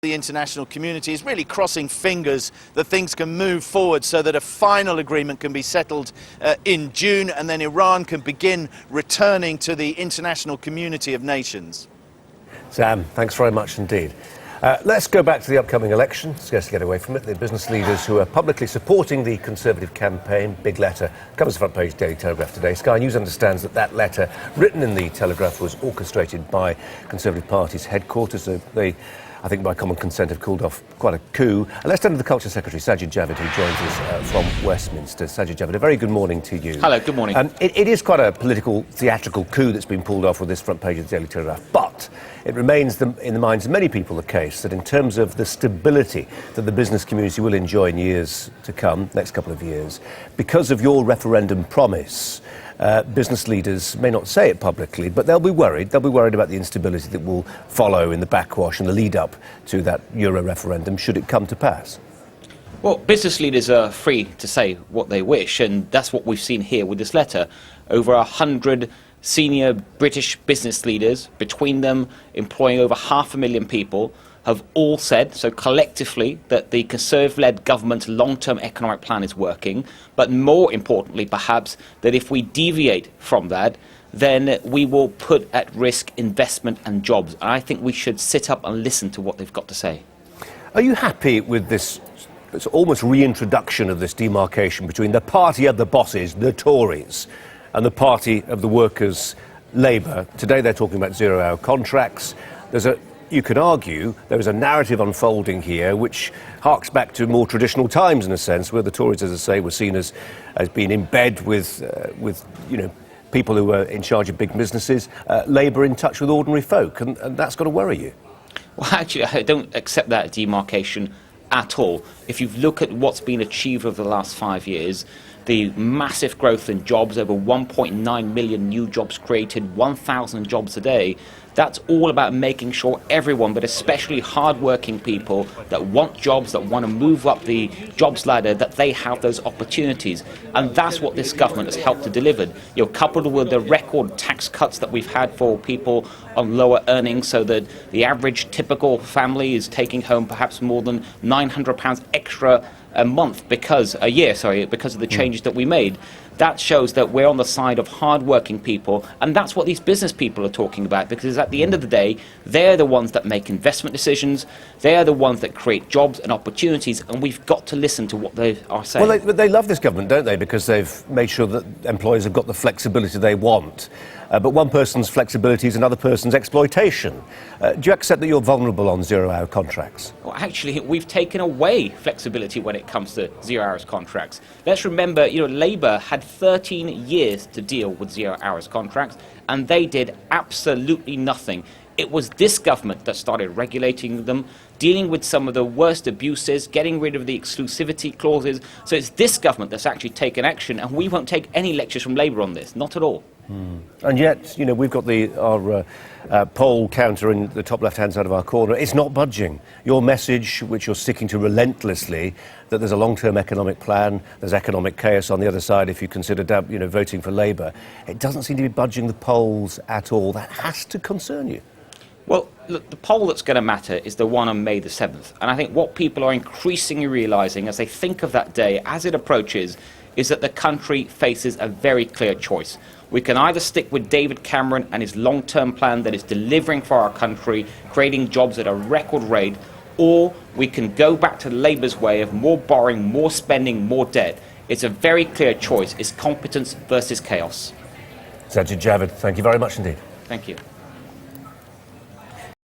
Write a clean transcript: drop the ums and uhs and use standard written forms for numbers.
The international community is really crossing fingers that things can move forward so that a final agreement can be settled in June, and then Iran can begin returning to the international community of nations. Sam, thanks very much indeed. Let's go back to the upcoming election. Scarcely get away from it. The business leaders who are publicly supporting the Conservative campaign, big letter, covers the front page Daily Telegraph today. Sky News understands that letter written in the Telegraph was orchestrated by Conservative Party's headquarters. So they, I think by common consent, have called off quite a coup. And let's turn to the Culture Secretary, Sajid Javid, who joins us from Westminster. Sajid Javid, a very good morning to you. Hello, good morning. It is quite a political, theatrical coup that's been pulled off with this front page of the Daily Telegraph, but it remains in the minds of many people the case that in terms of the stability that the business community will enjoy in years to come, next couple of years, because of your referendum promise, business leaders may not say it publicly, but they'll be worried. They'll be worried about the instability that will follow in the backwash and the lead up to that Euro referendum, should it come to pass. Well, business leaders are free to say what they wish, and that's what we've seen here with this letter. Over 100 senior British business leaders, between them employing over 500,000 people, have all said, so collectively, that the Conservative-led government's long-term economic plan is working, but more importantly, perhaps, that if we deviate from that, then we will put at risk investment and jobs. And I think we should sit up and listen to what they've got to say. Are you happy with this almost reintroduction of this demarcation between the party of the bosses, the Tories, and the party of the workers, Labour? Today they're talking about zero-hour contracts. You could argue there is a narrative unfolding here which harks back to more traditional times, in a sense, where the Tories, as I say, were seen as being in bed with people who were in charge of big businesses, Labour in touch with ordinary folk, and that's got to worry you. Well, actually, I don't accept that demarcation at all. If you look at what's been achieved over the last 5 years, the massive growth in jobs, over 1.9 million new jobs created, 1,000 jobs a day, that's all about making sure everyone, but especially hard-working people that want jobs, that want to move up the jobs ladder, that they have those opportunities. And that's what this government has helped to deliver. Coupled with the record tax cuts that we've had for people on lower earnings, so that the average typical family is taking home perhaps more than £900 extra a year, because of the changes that we made. That shows that we're on the side of hard-working people, and that's what these business people are talking about, because at the end of the day, they're the ones that make investment decisions, they're the ones that create jobs and opportunities, and we've got to listen to what they are saying. Well, they love this government, don't they, because they've made sure that employers have got the flexibility they want. But one person's flexibility is another person's exploitation. Do you accept that you're vulnerable on zero-hour contracts? Well, actually, we've taken away flexibility when it comes to zero-hours contracts. Let's remember, Labour had 13 years to deal with zero-hours contracts, and they did absolutely nothing. It was this government that started regulating them, dealing with some of the worst abuses, getting rid of the exclusivity clauses. So it's this government that's actually taken action, and we won't take any lectures from Labour on this, not at all. And yet, we've got our poll counter in the top left-hand side of our corner. It's not budging. Your message, which you're sticking to relentlessly, that there's a long-term economic plan, there's economic chaos on the other side if you consider voting for Labour, it doesn't seem to be budging the polls at all. That has to concern you. Well, look, the poll that's going to matter is the one on May the 7th. And I think what people are increasingly realising as they think of that day, as it approaches, is that the country faces a very clear choice. We can either stick with David Cameron and his long-term plan that is delivering for our country, creating jobs at a record rate, or we can go back to Labour's way of more borrowing, more spending, more debt. It's a very clear choice. It's competence versus chaos. Sajid Javid, thank you very much indeed. Thank you.